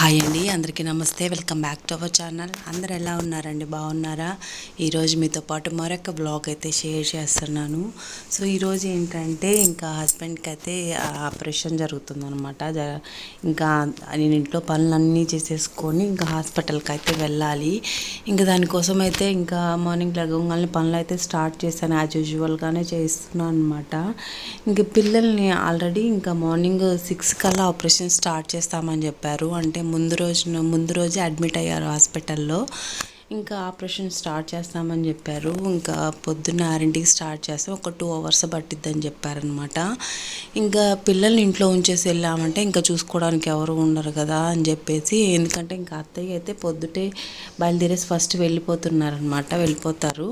Hi అండి, అందరికీ నమస్తే. Welcome back to our channel. అందరు ఎలా ఉన్నారండి? బాగున్నారా? ఈరోజు మీతో పాటు మరొక బ్లాగ్ అయితే షేర్ చేస్తున్నాను. సో ఈరోజు ఏంటంటే ఇంకా హస్బెండ్కి అయితే ఆపరేషన్ జరుగుతుందనమాట. ఇంకా నేను ఇంట్లో పనులన్నీ చేసేసుకొని ఇంకా హాస్పిటల్కి అయితే వెళ్ళాలి. ఇంకా దానికోసం అయితే ఇంకా మార్నింగ్ లెగంగానే పనులు అయితే స్టార్ట్ చేశాను. యాజ్ యూజువల్గానే చేస్తున్నాను అనమాట. ఇంక పిల్లల్ని ఆల్రెడీ ఇంకా మార్నింగ్ 6 కల్లా ఆపరేషన్ స్టార్ట్ చేస్తామని చెప్పారు. అంటే ముందు రోజే అడ్మిట్ అయ్యారు హాస్పిటల్లో. ఇంకా ఆపరేషన్ స్టార్ట్ చేస్తామని చెప్పారు. ఇంకా పొద్దున్న 6ంటికి స్టార్ట్ చేస్తే ఒక 2 అవర్స్ పట్టిద్దని చెప్పారనమాట. ఇంకా పిల్లల్ని ఇంట్లో ఉంచేసి వెళ్ళామంటే ఇంకా చూసుకోవడానికి ఎవరు ఉండరు కదా అని చెప్పేసి, ఎందుకంటే ఇంకా అత్తయ్య అయితే పొద్దుటే బయలుదేరేసి ఫస్ట్ వెళ్ళిపోతారు.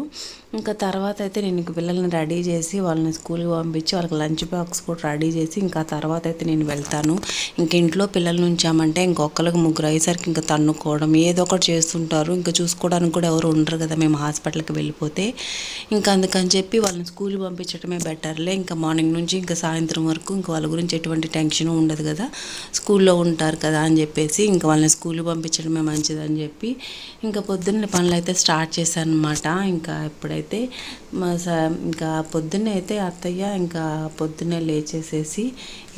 ఇంకా తర్వాత అయితే నేను ఇంక పిల్లల్ని రెడీ చేసి వాళ్ళని స్కూల్కి పంపించి వాళ్ళకి లంచ్ బాక్స్ కూడా రెడీ చేసి ఇంకా తర్వాత అయితే నేను వెళ్తాను. ఇంక ఇంట్లో పిల్లల్ని ఉంచామంటే ఇంకొకరికి ముగ్గురు అయ్యేసరికి ఇంకా తన్నుకోవడం ఏదో ఒకటి చేస్తుంటారు. ఇంకా చూసుకోవడానికి కూడా ఎవరు ఉండరు కదా మేము హాస్పిటల్కి వెళ్ళిపోతే. ఇంకా అందుకని చెప్పి వాళ్ళని స్కూల్కి పంపించడమే బెటర్లే. ఇంకా మార్నింగ్ నుంచి ఇంకా సాయంత్రం వరకు ఇంకా వాళ్ళ గురించి ఎటువంటి టెన్షన్ ఉండదు కదా, స్కూల్లో ఉంటారు కదా అని చెప్పేసి ఇంకా వాళ్ళని స్కూల్కి పంపించడమే మంచిదని చెప్పి ఇంకా పొద్దున్న పనులు అయితే స్టార్ట్ చేశాను అనమాట. ఇంకా ఎప్పుడైతే ఇంకా పొద్దున్నే అయితే అత్తయ్య ఇంకా పొద్దున్నే లేచేసేసి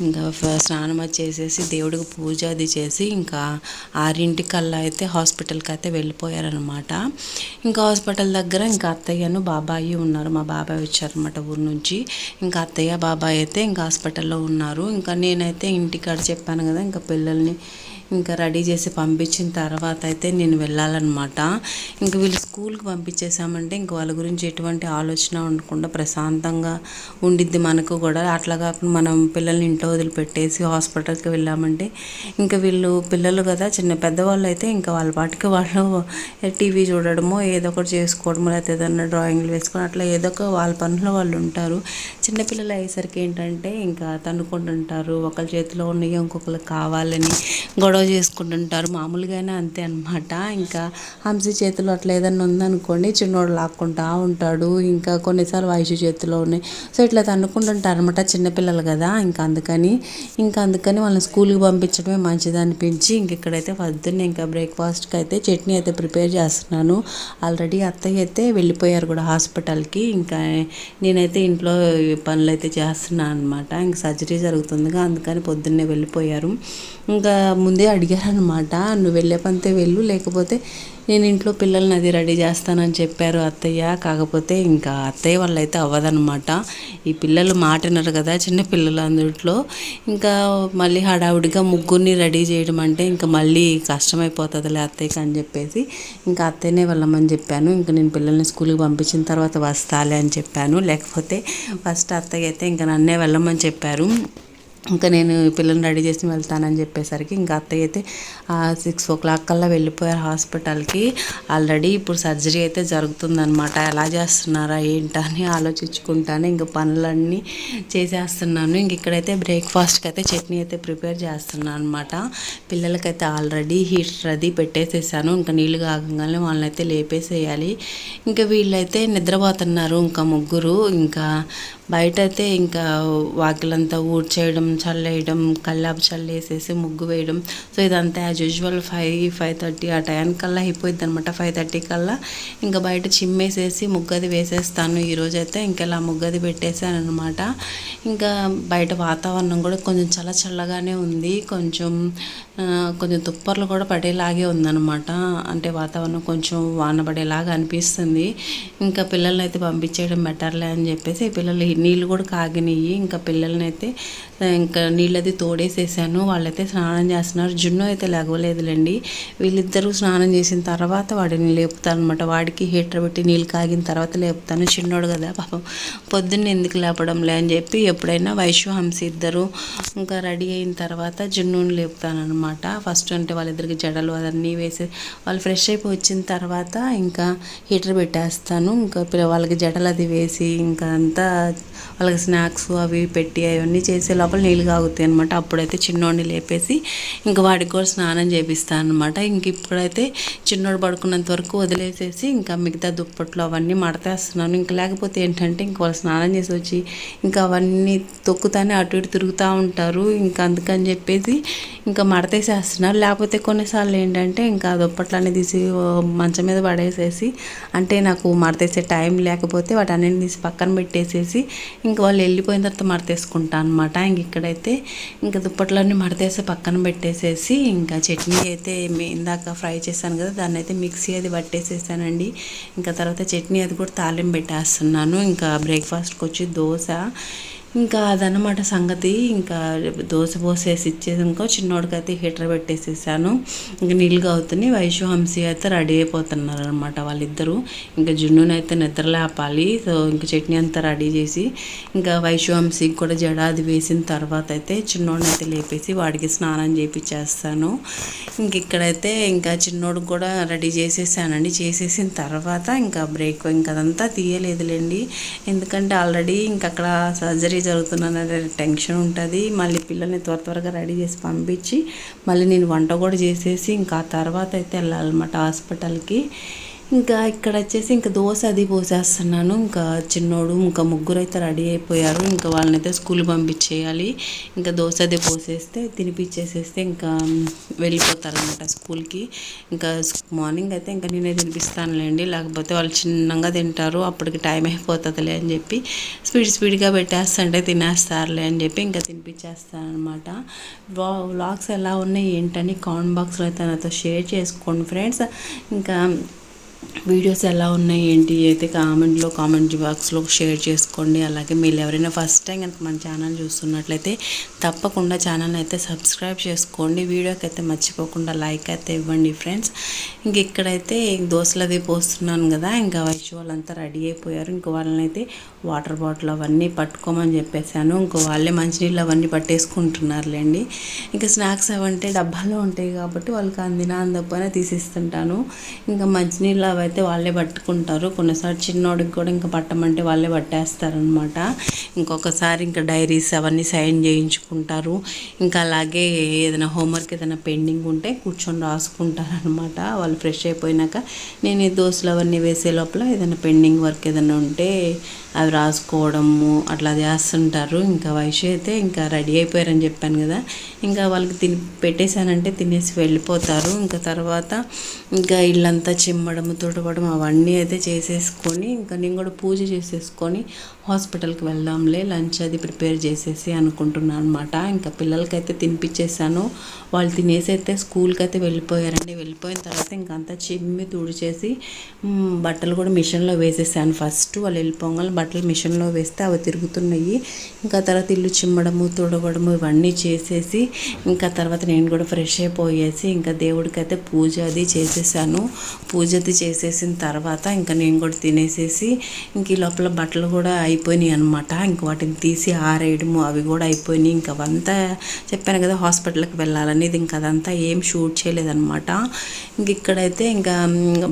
ఇంకా స్నానం అది చేసేసి దేవుడికి పూజ అది చేసి ఇంకా 6ంటికల్లా అయితే హాస్పిటల్కి అయితే వెళ్ళిపోయారనమాట. ఇంకా హాస్పిటల్ దగ్గర ఇంకా అత్తయ్యను బాబాయి ఉన్నారు. మా బాబాయ్ వచ్చారనమాట ఊరు నుంచి. ఇంకా అత్తయ్య బాబాయ్ అయితే ఇంకా హాస్పిటల్లో ఉన్నారు. ఇంకా నేనైతే ఇంటికాడ చెప్పాను కదా, ఇంకా పిల్లల్ని ఇంకా రెడీ చేసి పంపించిన తర్వాత అయితే నేను వెళ్ళాలన్నమాట. ఇంక వీళ్ళు స్కూల్కి పంపించేసామంటే ఇంక వాళ్ళ గురించి ఎటువంటి ఆలోచన ఉండకుండా ప్రశాంతంగా ఉండిద్ది మనకు కూడా. అట్లా కాకుండా మనం పిల్లల్ని ఇంట్లో వదిలిపెట్టేసి హాస్పిటల్కి వెళ్ళామంటే ఇంకా పిల్లలు కదా, పెద్దవాళ్ళు అయితే ఇంకా వాళ్ళ పాటికి వాళ్ళు టీవీ చూడడమో ఏదో ఒకటి చేసుకోవడమో లేకపోతే ఏదన్నా డ్రాయింగ్లు వేసుకొని అట్లా ఏదో ఒక వాళ్ళ పనుల్లో వాళ్ళు ఉంటారు. చిన్నపిల్లలు అయ్యేసరికి ఏంటంటే ఇంకా తన్నుకుంటుంటారు, ఒకళ్ళ చేతిలో ఉన్నవి ఇంకొకరికి కావాలని గొడవ చేసుకుంటుంటారు. మామూలుగానే అంతే అనమాట. ఇంకా హంసి చేతిలో అట్లా ఏదన్నా ఉందనుకోండి చిన్నోడు లాక్కుంటా ఉంటాడు. ఇంకా కొన్నిసార్లు వయసు చేతిలో ఉన్నాయి. సో ఇట్లా తన్నుకుంటుంటారు అనమాట చిన్నపిల్లలు కదా. ఇంకా అందుకని వాళ్ళని స్కూల్కి పంపించడమే మంచిది అనిపించి ఇక్కడైతే పొద్దున్నే ఇంకా బ్రేక్ఫాస్ట్కి అయితే చట్నీ అయితే ప్రిపేర్ చేస్తున్నాను. ఆల్రెడీ అత్తయ్య అయితే వెళ్ళిపోయారు కూడా హాస్పిటల్కి. ఇంకా నేనైతే ఇంట్లో పనులు అయితే చేస్తున్నాను అనమాట. ఇంకా సర్జరీ జరుగుతుందిగా, అందుకని పొద్దున్నే వెళ్ళిపోయారు. ఇంకా ముందే అడిగారనమాట, నువ్వు వెళ్ళే పనితే వెళ్ళు, లేకపోతే నేను ఇంట్లో పిల్లల్ని అది రెడీ చేస్తానని చెప్పారు అత్తయ్య. కాకపోతే ఇంకా అత్తయ్య వాళ్ళు అయితే అవ్వదనమాట. ఈ పిల్లలు మాట వినరు కదా, చిన్న పిల్లలు అందుట్లో. ఇంకా మళ్ళీ హడావుడిగా ముగ్గురిని రెడీ చేయడం అంటే ఇంకా మళ్ళీ కష్టమైపోతుందిలే అత్తయ్యకి అని చెప్పేసి ఇంకా అత్తయ్యనే వెళ్ళమని చెప్పాను. ఇంకా నేను పిల్లల్ని స్కూల్కి పంపించిన తర్వాత వస్తాలే అని చెప్పాను. లేకపోతే ఫస్ట్ అత్తయ్య అయితే ఇంకా నన్నే వెళ్ళమని చెప్పారు. ఇంకా నేను పిల్లల్ని రెడీ చేసి వెళ్తానని చెప్పేసరికి ఇంకా అత్తయ్య అయితే 6 కల్లా వెళ్ళిపోయారు హాస్పిటల్కి. ఆల్రెడీ ఇప్పుడు సర్జరీ అయితే జరుగుతుందనమాట. ఎలా చేస్తున్నారా ఏంటా అని ఆలోచించుకుంటాను. ఇంకా పనులన్నీ చేసేస్తున్నాను. ఇంక ఇక్కడైతే బ్రేక్ఫాస్ట్కి అయితే చట్నీ అయితే ప్రిపేర్ చేస్తున్నాను అనమాట. పిల్లలకైతే ఆల్రెడీ హీటర్ అది పెట్టేసేసాను. ఇంకా నీళ్ళు కాగంగానే వాళ్ళనైతే లేపేసేయాలి. ఇంకా వీళ్ళైతే నిద్రపోతున్నారు ఇంకా ముగ్గురు. ఇంకా బయట అయితే ఇంకా వాకిలంతా ఊడ్చేయడం, చల్లేయడం, కల్లాపు చల్లేసేసి ముగ్గు వేయడం. సో ఇదంతా యాజ్ యూజువల్ 5:30 ఆ టైంకల్లా అయిపోయింది అనమాట. 5:30 కల్లా ఇంకా బయట చిమ్మేసేసి ముగ్గది వేసేస్తాను. ఈరోజైతే ఇంకెలా ముగ్గది పెట్టేశాను అనమాట. ఇంకా బయట వాతావరణం కూడా కొంచెం చల్లగానే ఉంది. కొంచెం తుప్పర్లు కూడా పడేలాగే ఉందన్నమాట. అంటే వాతావరణం కొంచెం వాన పడేలాగా అనిపిస్తుంది. ఇంకా పిల్లల్ని అయితే పంపించేయడం బెటర్లే అని చెప్పేసి పిల్లలు నీళ్ళు కూడా కాగినాయి. ఇంకా పిల్లల్ని అయితే ఇంకా నీళ్ళది తోడేసేసాను. వాళ్ళైతే స్నానం చేస్తున్నారు. జున్ను అయితే లేగలేదులేండి. వీళ్ళిద్దరూ స్నానం చేసిన తర్వాత వాడిని లేపుతాను అనమాట. వాడికి హీటర్ పెట్టి నీళ్ళు కాగిన తర్వాత లేపుతాను. చిన్నోడు కదా పాపం, పొద్దున్న ఎందుకు లేపడంలే అని చెప్పి ఎప్పుడైనా వైషు హంసి ఇద్దరు ఇంకా రెడీ అయిన తర్వాత జున్నుని లేపుతాను అనమాట. ఫస్ట్ అంటే వాళ్ళిద్దరికి జడలు అవన్నీ వేసి వాళ్ళు ఫ్రెష్ అయిపోయి వచ్చిన తర్వాత ఇంకా హీటర్ పెట్టేస్తాను. ఇంకా వాళ్ళకి జడలు అది వేసి ఇంకా అంతా వాళ్ళకి స్నాక్స్ అవి పెట్టి అవన్నీ చేసి ఇలా లోపల నీళ్ళు కాగుతాయి అనమాట. అప్పుడైతే చిన్నోడిని లేపేసి ఇంకా వాడికి కూడా స్నానం చేపిస్తాను అనమాట. ఇంక ఇప్పుడైతే చిన్నోడు పడుకున్నంత వరకు వదిలేసేసి ఇంకా మిగతా దుప్పట్లు అవన్నీ మడతేస్తున్నాను. ఇంకా లేకపోతే ఏంటంటే ఇంక వాళ్ళు స్నానం చేసి వచ్చి ఇంకా అవన్నీ తొక్కుతానే అటు ఇటు తిరుగుతూ ఉంటారు. ఇంకా అందుకని చెప్పేసి ఇంకా మడతేసేస్తున్నారు. లేకపోతే కొన్నిసార్లు ఏంటంటే ఇంకా దుప్పట్లన్నీ తీసి మంచం మీద పడేసేసి, అంటే నాకు మడతేసే టైం లేకపోతే వాటన్నిటిని తీసి పక్కన పెట్టేసేసి ఇంకా వాళ్ళు వెళ్ళిపోయిన తర్వాత మడతేసుకుంటాను అనమాట. ఇంక ఇక్కడైతే ఇంకా దుప్పట్లన్నీ మడతేసి పక్కన పెట్టేసేసి ఇంకా చట్నీ అయితే ఇందాక ఫ్రై చేశాను కదా, దాన్ని అయితే మిక్సీ అది పట్టేసేసానండి. ఇంకా తర్వాత చట్నీ అది కూడా తాలింపు పెట్టేస్తున్నాను. ఇంకా బ్రేక్ఫాస్ట్కి వచ్చి దోశ, ఇంకా అదనమాట సంగతి. ఇంకా దోశ పోసేసి ఇచ్చేసి ఇంకో చిన్నోడికైతే హీటర్ పెట్టేసేసాను. ఇంకా నీళ్ళుగా అవుతుంది. వైషు హంసి అయితే రెడీ అయిపోతున్నారు అనమాట వాళ్ళిద్దరూ. ఇంకా జున్నుని అయితే నిద్ర లేపాలి. సో ఇంకా చట్నీ అంతా రెడీ చేసి ఇంకా వైషు హంసికి కూడా జడ అది వేసిన తర్వాత అయితే చిన్నోడిని అయితే లేపేసి వాడికి స్నానం చేపించేస్తాను. ఇంక ఇక్కడైతే ఇంకా చిన్నోడికి కూడా రెడీ చేసేసానండి. చేసేసిన తర్వాత ఇంకా బ్రేక్ ఇంకా అదంతా తీయలేదులేండి, ఎందుకంటే ఆల్రెడీ ఇంక అక్కడ సర్జరీ జరుగుతున్నది టెన్షన్ ఉంటుంది. మళ్ళీ పిల్లల్ని త్వరగా రెడీ చేసి పంపించి మళ్ళీ నేను వంట కూడా చేసేసి ఇంకా ఆ తర్వాత అయితే వెళ్ళాలన్నమాట హాస్పిటల్కి. ఇంకా ఇక్కడ వచ్చేసి ఇంకా దోశ అది పోసేస్తున్నాను. ఇంకా చిన్నోడు ఇంకా ముగ్గురు అయితే రెడీ అయిపోయారు. ఇంకా వాళ్ళనైతే స్కూల్ పంపించేయాలి. ఇంకా దోశ అది పోసేస్తే తినిపించేసేస్తే ఇంకా వెళ్ళిపోతారనమాట స్కూల్కి. ఇంకా మార్నింగ్ అయితే ఇంకా నేనే తినిపిస్తానులేండి, లేకపోతే వాళ్ళు చిన్నగా తింటారు, అప్పటికి టైం అయిపోతుందిలే అని చెప్పి స్పీడ్గా పెట్టేస్తుంటే తినేస్తారులే అని చెప్పి ఇంకా తినిపించేస్తాను అనమాట. వ్లాగ్స్ ఎలా ఉన్నాయి ఏంటని కామెంట్ బాక్స్లో అయితే నాతో షేర్ చేసుకోండి ఫ్రెండ్స్. ఇంకా వీడియోస్ ఎలా ఉన్నాయి ఏంటి అయితే కామెంట్ బాక్స్లో షేర్ చేసుకోండి. అలాగే మీరు ఎవరైనా ఫస్ట్ టైం కనుక మన ఛానల్ చూస్తున్నట్లయితే తప్పకుండా ఛానల్ అయితే సబ్స్క్రైబ్ చేసుకోండి. వీడియోకి అయితే మర్చిపోకుండా లైక్ అయితే ఇవ్వండి ఫ్రెండ్స్. ఇంక ఇక్కడైతే దోశలు అది పోస్తున్నాను కదా, ఇంకా వైషు వాళ్ళంతా రెడీ అయిపోయారు. ఇంక వాళ్ళని అయితే వాటర్ బాటిల్ అవన్నీ పట్టుకోమని చెప్పేశాను. ఇంకో వాళ్ళే మంచినీళ్ళు అవన్నీ పట్టేసుకుంటున్నారులేండి. ఇంకా స్నాక్స్ అవంటే డబ్బాలో ఉంటాయి కాబట్టి వాళ్ళకి అందినా అందకపోయినా తీసిస్తుంటాను. ఇంకా మంచినీళ్ళు అవైతే వాళ్ళే పట్టుకుంటారు. కొన్నిసార్లు చిన్నోడికి కూడా ఇంకా పట్టమంటే వాళ్ళే పట్టేస్తారనమాట. ఇంకొకసారి ఇంకా డైరీస్ అవన్నీ సైన్ చేయించుకుంటారు. ఇంకా అలాగే ఏదైనా హోంవర్క్ ఏదైనా పెండింగ్ ఉంటే కూర్చొని రాసుకుంటారనమాట. వాళ్ళు ఫ్రెష్ అయిపోయినాక నేను ఈ దోశలు అవన్నీ వేసే లోపల ఏదైనా పెండింగ్ వర్క్ ఏదైనా ఉంటే అవి రాసుకోవడము అట్లా చేస్తుంటారు. ఇంకా వైషు అయితే ఇంకా రెడీ అయిపోయారని చెప్పాను కదా, ఇంకా వాళ్ళకి పెట్టేశానంటే తినేసి వెళ్ళిపోతారు. ఇంకా తర్వాత ఇంకా ఇల్లంతా చిమ్మడము తుడవడం అవన్నీ అయితే చేసేసుకొని ఇంకా నేను కూడా పూజ చేసేసుకొని హాస్పిటల్కి వెళ్దాంలే, లంచ్ అది ప్రిపేర్ చేసేసి అనుకుంటున్నాను అనమాట. ఇంకా పిల్లలకైతే తినిపించేసాను. వాళ్ళు తినేసి అయితే స్కూల్కి అయితే వెళ్ళిపోయారండి. వెళ్ళిపోయిన తర్వాత ఇంకా అంతా చిమ్మి తుడిచేసి బట్టలు కూడా మిషన్లో వేసేసాను. ఫస్ట్ వాళ్ళు వెళ్ళిపోగానే బట్టలు మిషన్లో వేస్తే అవి తిరుగుతున్నాయి. ఇంకా తర్వాత ఇల్లు చిమ్మడము తుడవడము ఇవన్నీ చేసేసి ఇంకా తర్వాత నేను కూడా ఫ్రెష్ అయిపోయేసి ఇంకా దేవుడికైతే పూజ అది చేసేసాను. పూజ అది చేసేసిన తర్వాత ఇంకా నేను కూడా తినేసేసి ఇంక ఈ లోపల బట్టలు కూడా అయిపోయినాయి అనమాట. ఇంక వాటిని తీసి ఆరేయడము అవి కూడా అయిపోయినాయి. ఇంకా అవంతా చెప్పాను కదా హాస్పిటల్కి వెళ్ళాలనేది, ఇంకా అదంతా ఏం షూట్ చేయలేదన్నమాట. ఇంక ఇక్కడైతే ఇంకా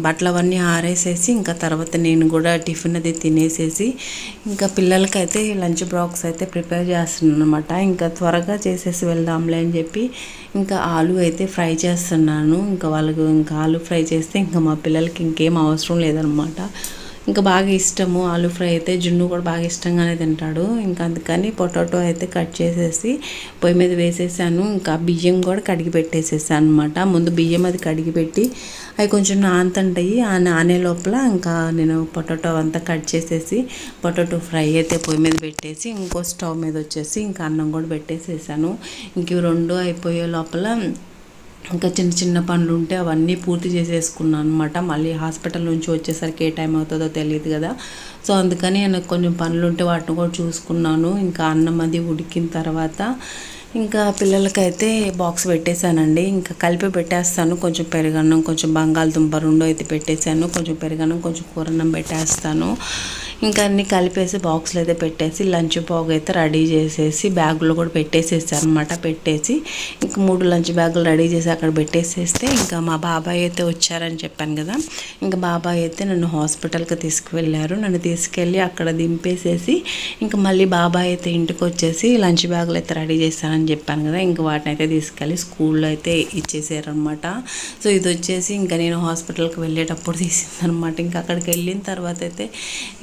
బట్టలు అవన్నీ ఆరేసేసి ఇంకా తర్వాత నేను కూడా టిఫిన్ అది తినేసేసి ఇంకా పిల్లలకైతే లంచ్ బాక్స్ అయితే ప్రిపేర్ చేస్తున్నాను అనమాట. ఇంకా త్వరగా చేసేసి వెళ్దాంలే అని చెప్పి ఇంకా ఆలు అయితే ఫ్రై చేస్తున్నాను. ఇంకా వాళ్ళకు ఇంకా ఆలు ఫ్రై చేస్తే ఇంకా మా పిల్లలకి ఇంకేం అవసరం లేదనమాట. ఇంకా బాగా ఇష్టము ఆలు ఫ్రై అయితే, జున్ను కూడా బాగా ఇష్టంగానే తింటాడు. ఇంకా అందుకని పొటాటో అయితే కట్ చేసేసి పొయ్యి మీద వేసేసాను. ఇంకా బియ్యం కూడా కడిగి పెట్టేసేసాను అనమాట. ముందు బియ్యం అది కడిగి పెట్టి అవి కొంచెం నానతంటాయి. ఆ నానే లోపల ఇంకా నేను పొటాటో అంతా కట్ చేసేసి పొటాటో ఫ్రై అయితే పొయ్యి మీద పెట్టేసి ఇంకో స్టవ్ మీద వచ్చేసి ఇంకా అన్నం కూడా పెట్టేసేసాను. ఇంక ఇవి రెండు అయిపోయే లోపల ఇంకా చిన్న పనులు ఉంటే అవన్నీ పూర్తి చేసేసుకున్నాను అనమాట. మళ్ళీ హాస్పిటల్ నుంచి వచ్చేసరికి ఏ టైం అవుతుందో తెలియదు కదా, సో అందుకని నాకు కొంచెం పనులు ఉంటే వాటిని కూడా చూసుకున్నాను. ఇంకా అన్నం అది ఉడికిన తర్వాత ఇంకా పిల్లలకైతే బాక్స్ పెట్టేశానండి. ఇంకా కలిపి పెట్టేస్తాను. కొంచెం పెరుగన్నం కొంచెం బంగాళదుంప రెండు అయితే పెట్టేశాను. కొంచెం పెరుగన్నం కొంచెం కూరన్నం పెట్టేస్తాను. ఇంకా అన్నీ కలిపేసి బాక్స్లో అయితే పెట్టేసి లంచ్ బాగ్ అయితే రెడీ చేసేసి బ్యాగులో కూడా పెట్టేసేసి అనమాట. పెట్టేసి ఇంకా 3 లంచ్ బ్యాగులు రెడీ చేసి అక్కడ పెట్టేసేస్తే ఇంకా మా బాబాయ్ అయితే వచ్చారని చెప్పాను కదా. ఇంకా బాబాయ్ అయితే నన్ను హాస్పిటల్కి తీసుకువెళ్ళారు. నన్ను తీసుకెళ్ళి అక్కడ దింపేసేసి ఇంకా మళ్ళీ బాబాయ్ అయితే ఇంటికి వచ్చేసి లంచ్ బ్యాగులు అయితే రెడీ చేస్తానని చెప్పాను కదా. ఇంకా వాటిని అయితే తీసుకెళ్ళి స్కూల్లో అయితే ఇచ్చేసారనమాట. సో ఇది వచ్చేసి ఇంకా నేను హాస్పిటల్కి వెళ్ళేటప్పుడు తీసిందనమాట. ఇంకా అక్కడికి వెళ్ళిన తర్వాత అయితే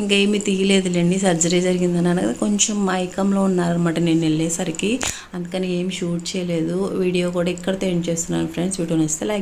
ఇంకా ఏమీ తీయలేదులేండి, సర్జరీ జరిగిందని కదా. కొంచెం మైకంలో ఉన్నారనమాట నేను వెళ్ళేసరికి, అందుకని ఏమి షూట్ చేయలేదు. వీడియో కూడా ఇక్కడితో ఎండ్ చేస్తున్నాను ఫ్రెండ్స్. వీడియో నచ్చితే లైక్